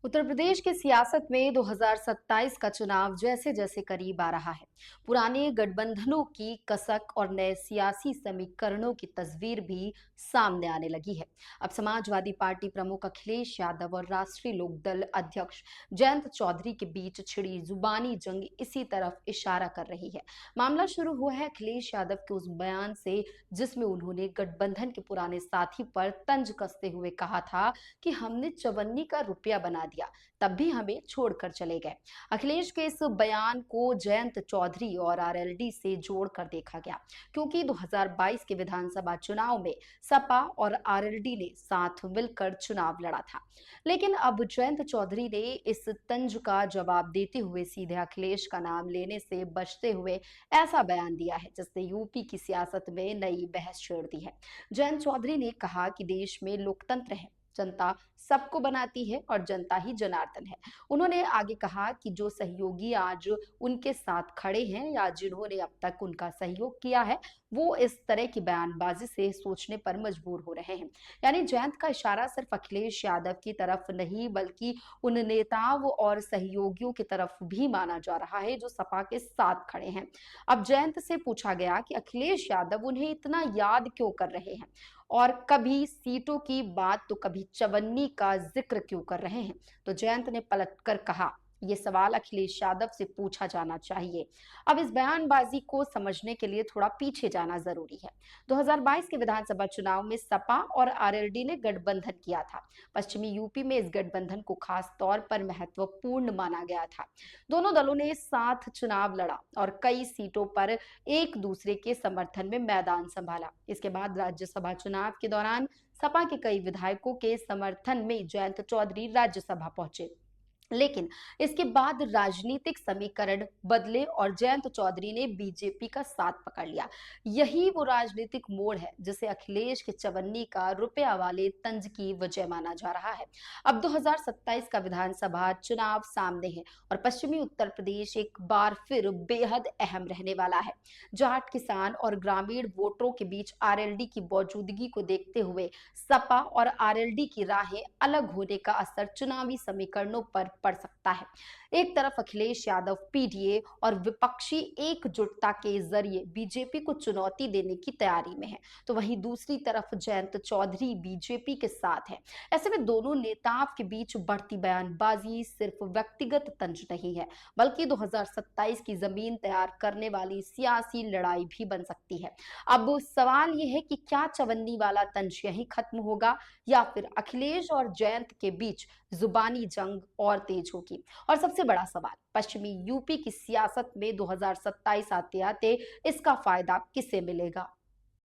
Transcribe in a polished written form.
उत्तर प्रदेश की सियासत में 2027 का चुनाव जैसे जैसे करीब आ रहा है, पुराने गठबंधनों की कसक और नए सियासी समीकरणों की तस्वीर भी सामने आने लगी है। अब समाजवादी पार्टी प्रमुख अखिलेश यादव और राष्ट्रीय लोकदल अध्यक्ष जयंत चौधरी के बीच छिड़ी जुबानी जंग इसी तरफ इशारा कर रही है। मामला शुरू हुआ है अखिलेश यादव के उस बयान से, जिसमें उन्होंने गठबंधन के पुराने साथी पर तंज कसते हुए कहा था कि हमने चवन्नी का रुपया बना दिया, तब भी हमें छोड़कर चले गए। अखिलेश के इस बयान को जयंत चौधरी और आरएलडी से जोड़कर देखा गया, क्योंकि 2022 के विधानसभा चुनाव में सपा और आरएलडी ने साथ मिलकर चुनाव लड़ा था। लेकिन अब जयंत चौधरी ने इस तंज का जवाब देते हुए सीधे अखिलेश का नाम लेने से बचते हुए ऐसा बयान दिया है, जिसने यूपी की सियासत में नई बहस छेड़ दी है। जयंत चौधरी ने कहा कि देश में लोकतंत्र है, जनता सबको बनाती है और जनता ही जनार्दन है। उन्होंने आगे कहा कि जो सहयोगी आज उनके साथ खड़े हैं या जिन्होंने अब तक उनका सहयोग किया है, वो इस तरह की बयानबाजी से सोचने पर मजबूर हो रहे हैं। यानी जयंत का इशारा सिर्फ अखिलेश यादव की तरफ नहीं, बल्कि उन नेताओं और सहयोगियों की तरफ भी माना जा रहा है जो सपा के साथ खड़े हैं। अब जयंत से पूछा गया कि अखिलेश यादव उन्हें इतना याद क्यों कर रहे हैं और कभी सीटों की बात तो कभी चवन्नी का जिक्र क्यों कर रहे हैं, तो जयंत ने पलटकर कहा, ये सवाल अखिलेश यादव से पूछा जाना चाहिए। अब इस बयानबाजी को समझने के लिए थोड़ा पीछे जाना जरूरी है। 2022 के विधानसभा चुनाव में सपा और आरएलडी ने गठबंधन किया था। पश्चिमी यूपी में इस गठबंधन को खास तौर पर महत्वपूर्ण माना गया था। दोनों दलों ने साथ चुनाव लड़ा और कई सीटों पर एक दूसरे के समर्थन में मैदान संभाला। इसके बाद राज्यसभा चुनाव के दौरान सपा के कई विधायकों के समर्थन में जयंत चौधरी राज्यसभा पहुंचे। लेकिन इसके बाद राजनीतिक समीकरण बदले और जयंत चौधरी ने बीजेपी का साथ पकड़ लिया। यही वो राजनीतिक मोड़ है जिसे अखिलेश के चवन्नी का रुपया वाले तंज की वजह माना जा रहा है। अब 2027 का विधानसभा चुनाव सामने है और पश्चिमी उत्तर प्रदेश एक बार फिर बेहद अहम रहने वाला है। जाट किसान और ग्रामीण वोटरों के बीच आरएलडी की मौजूदगी को देखते हुए सपा और आरएलडी की राहें अलग होने का असर चुनावी समीकरणों पर पड़ सकता है। एक तरफ अखिलेश यादव पीडीए और विपक्षी एकजुटता के जरिए बीजेपी को चुनौती देने की तैयारी में है, तो वहीं दूसरी तरफ जयंत चौधरी बीजेपी के साथ है। ऐसे में दोनों नेताओं के बीच बढ़ती बयानबाजी सिर्फ व्यक्तिगत तंज नहीं है, बल्कि 2027 की जमीन तैयार करने वाली सियासी लड़ाई भी बन सकती है। अब सवाल यह है कि क्या चवन्नी वाला तंज यहीं खत्म होगा या फिर अखिलेश और जयंत के बीच जुबानी जंग और तेज होगी। और सबसे बड़ा सवाल, पश्चिमी यूपी की सियासत में 2027 आते आते इसका फायदा किसे मिलेगा।